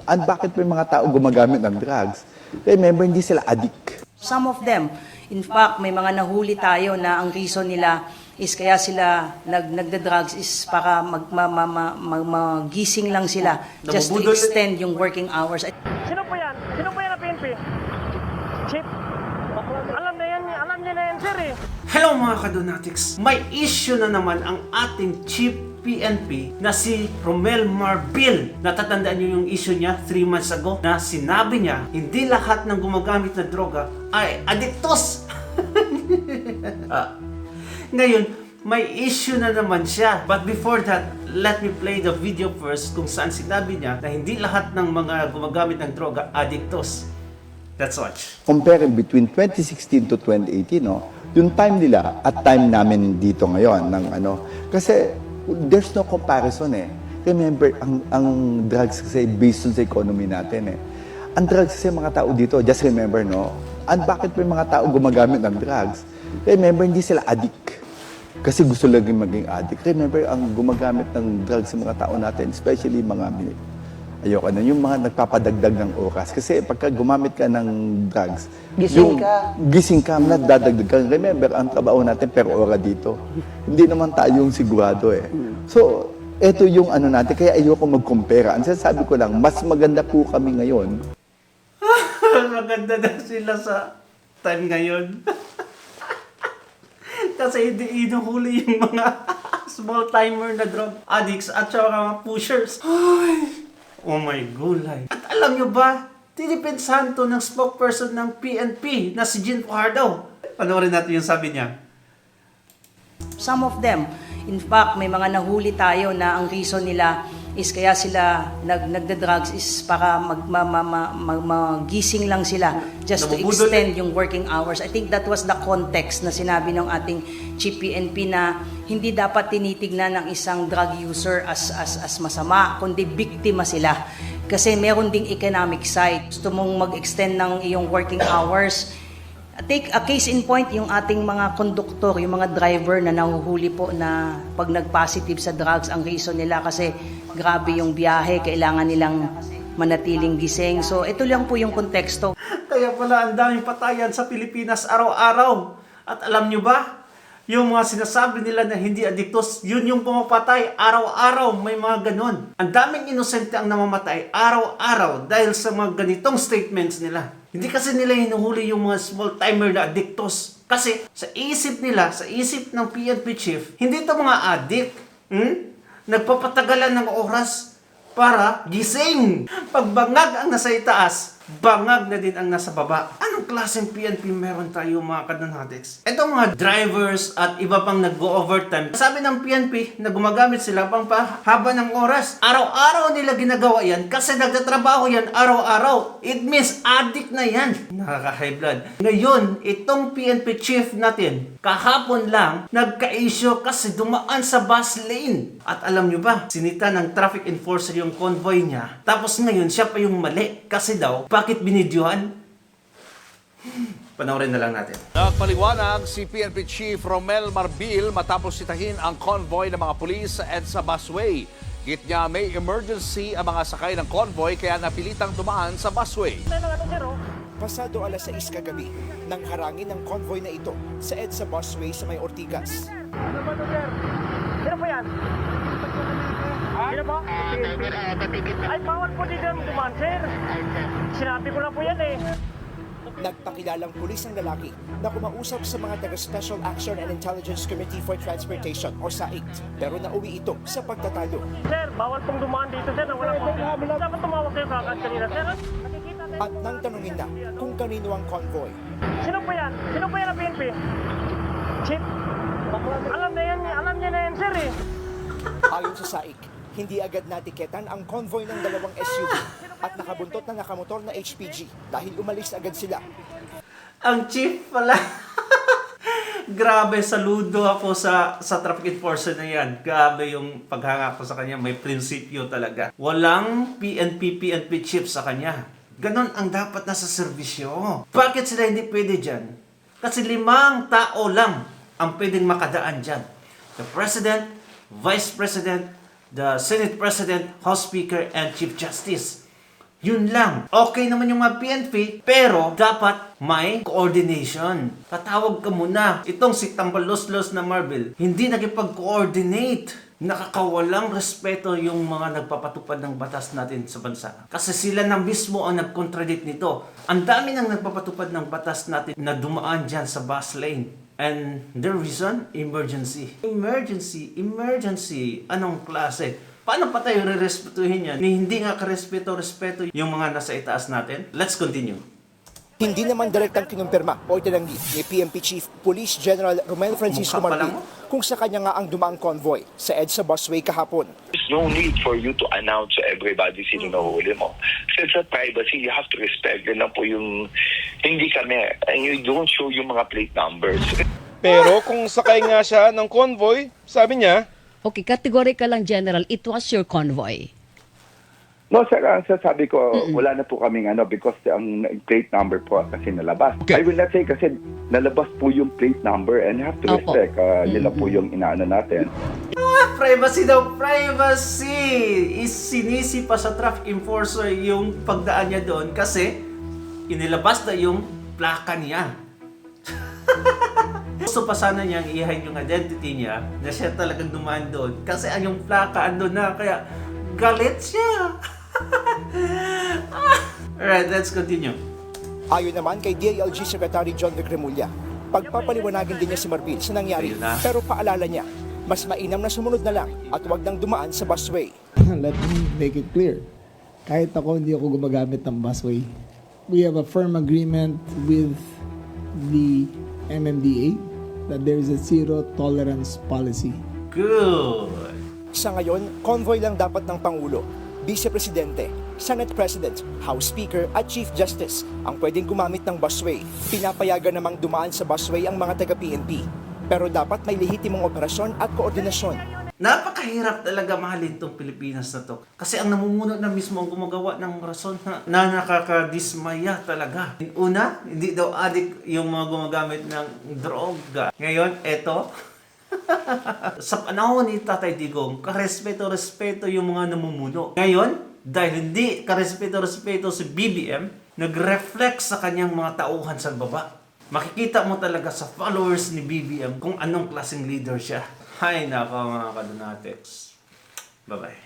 And bakit may mga tao gumagamit ng drugs? Remember, hindi sila addict. Some of them, in fact, may mga nahuli tayo na ang reason nila is kaya sila nagda-drugs is para magising lang sila just to extend yung working hours. Sino po yan? Sino po yan na PNP? Chief? Alam niya na yan, sir eh. Hello mga kadonatics! May issue na naman ang ating Chief PNP na si Romel Marbil. Natatandaan niyo yung issue niya 3 months ago na sinabi niya hindi lahat ng gumagamit na droga ay adiktos. Ngayon, may issue na naman siya. But before that, let me play the video first kung saan sinabi niya na hindi lahat ng mga gumagamit ng droga adiktos. Let's watch. Comparing between 2016 to 2018, no, yung time nila at time namin dito ngayon, kasi there's no comparison eh. Remember, ang drugs kasi based on sa economy natin eh. Ang drugs kasi mga tao dito, just remember, no, and bakit may mga tao gumagamit ng drugs? Remember, hindi sila addict. Kasi gusto lang maging addict. Remember, ang gumagamit ng drugs sa mga tao natin, especially mga yung mga nagpapadagdag ng oras. Kasi pagka gumamit ka ng drugs, gising ka, nadadagdag ka. Remember, ang trabaho natin per ora dito. Hindi naman tayo yung sigurado eh. So, ito yung natin, kaya ayoko mag-compare. Ang sasabi ko lang, mas maganda po kami ngayon. Maganda na sila sa time ngayon. Kasi hindi inuhuli yung mga small timer na drug addicts at saka mga pushers. Ay! Oh my gulay. At alam nyo ba, dinipensahan to ng spokesperson ng PNP na si Jean Fajardo. Panoorin natin yung sabi niya. Some of them, in fact, may mga nahuli tayo na ang reason nila is kaya sila nagda-drugs is para magising lang sila just to extend yung working hours. I think that was the context na sinabi ng ating Chief PNP na hindi dapat tinitignan ng isang drug user as masama, kundi biktima sila. Kasi meron ding economic side. Gusto mong mag-extend ng iyong working hours. Take a case in point, yung ating mga konduktor, yung mga driver na nahuhuli po na pag nag-positive sa drugs, ang reason nila kasi grabe yung biyahe, kailangan nilang manatiling gising. So ito lang po yung konteksto. Kaya pala ang daming patayan sa Pilipinas araw-araw. At alam nyo ba, yung mga sinasabi nila na hindi adiktos, yun yung pumapatay araw-araw, may mga ganon. Ang daming inosente ang namamatay araw-araw dahil sa mga ganitong statements nila. Hindi kasi nila hinuhuli yung mga small timer na adiktos. Kasi sa isip nila, sa isip ng PNP chief, hindi ito mga addict. Nagpapatagalan ng oras para gising. Pag bangag ang nasa itaas, bangag na din ang nasa baba. Anong klaseng PNP meron tayo mga kadonatics? Itong mga drivers at iba pang nag-go-overtime. Sabi ng PNP na gumagamit sila pang haba ng oras. Araw-araw nila ginagawa yan kasi nagtatrabaho yan araw-araw. It means addict na yan. Nakaka-high blood. Ngayon, itong PNP chief natin, kahapon lang, nagka-issue kasi dumaan sa bus lane. At alam nyo ba, sinita ng traffic enforcer yung convoy niya. Tapos ngayon, siya pa yung mali. Kasi daw, bakit binidyohan? Panoorin na lang natin. Nagpaliwanag si PNP Chief Romel Marbil matapos sitahin ang convoy ng mga pulis sa EDSA busway. Git niya may emergency ang mga sakay ng convoy kaya napilitang dumaan sa busway. Pasado alas 6 kagabi, nang harangin ng convoy na ito sa EDSA busway sa may Ortigas. Ano ba ito, sir? Sino po yan? Sino po? Ay, bawal po dito duman, sir. Sinabi ko lang po yan eh. Nagpakilalang pulis ang lalaki na kumausap sa mga taga-Special Action and Intelligence Committee for Transportation o SAIC. Pero nauwi ito sa pagtatalo. Sir, bawal pong dumaan dito, sir. Wala po. Dapat tumawag kayo kakad kanina, sir. Nakikita tayo. At nang tanungin na kung kanino ang convoy. Sino po yan? Sino po yan na PNP? Chief? Alam niya na yan, sir eh. Ayon sa SAIC, hindi agad natiketan ang convoy ng dalawang SUV at nakabuntot na nakamotor na HPG dahil umalis agad sila. Ang chief pala. Grabe, saludo ako sa traffic enforcer na yan. Grabe yung paghanga ko sa kanya. May prinsipyo talaga. Walang PNP chief sa kanya. Ganon ang dapat nasa serbisyo. Bakit sila hindi pwede dyan? Kasi 5 tao lang ang pwedeng makadaan dyan. The President, Vice President, the Senate President, House Speaker, and Chief Justice. Yun lang. Okay naman yung mga PNP, pero dapat may coordination. Tatawag ka muna. Itong si Tambalos-los na Marvel, hindi nakipag-coordinate. Nakakawalang respeto yung mga nagpapatupad ng batas natin sa bansa. Kasi sila na mismo ang nag-contradict nito. Ang dami nang nagpapatupad ng batas natin na dumaan dyan sa bus lane. And the reason? Emergency. Emergency. Emergency. Anong klase? Paano pa tayo re-respetuhin yan? Ni hindi nga karespeto-respeto yung mga nasa itaas natin? Let's continue. Hindi naman direktang kinumpirma o itinanggi ni PNP Chief Police General Romel Francisco Mukha pa lang, Martin kung sa kanya nga ang dumaang convoy sa EDSA busway kahapon. There's no need for you to announce to everybody sino nahuli mo. Kasi sa privacy, you have to respect. Yan lang po yung hindi kami. And you don't show yung mga plate numbers. Pero kung sakay nga siya ng convoy, sabi niya, Okay, categorical lang general, it was your convoy. No, sir, ang sasabi ko, wala na po kaming because ang plate number po kasi nalabas. I will not say kasi nalabas po yung plate number and you have to Opo. respect. Yun lang po yung inaano natin. Privacy daw, privacy! Sinisi pa sa traffic enforcer yung pagdaan niya doon kasi inilabas na yung plaka niya. Gusto pa sana niyang i-hide yung identity niya na siya talagang dumaan doon kasi ang yung plaka andun na kaya galit siya. Alright, let's continue. Ayon naman kay DILG Secretary John Vic Remulla, pagpapaliwanagin din niya si Marbil sa nangyari Ayun na. pero paalala niya, mas mainam na sumunod na lang at huwag nang dumaan sa busway. Let me make it clear. Kahit ako, hindi ako gumagamit ng busway. We have a firm agreement with the MMDA that there is a zero tolerance policy. Good. Sa ngayon, convoy lang dapat ng Pangulo, Vice Presidente, Senate President, House Speaker at Chief Justice ang pwedeng gumamit ng busway. Pinapayagan namang dumaan sa busway ang mga taga-PNP. Pero dapat may lehitimong operasyon at koordinasyon. Napakahirap talaga mahalin tong Pilipinas na to. Kasi ang namumuno na mismo ang gumagawa ng rason na nakakadismaya talaga. Una, hindi daw adik yung mga gumagamit ng droga. Ngayon, eto, sa panahon ni Tatay Digong, karespeto-respeto yung mga namumuno. Ngayon, dahil hindi karespeto-respeto si BBM, nag-reflect sa kanyang mga tauhan sa baba. Makikita mo talaga sa followers ni BBM kung anong klaseng leader siya. Hay nako mga kadunatics. Bye-bye.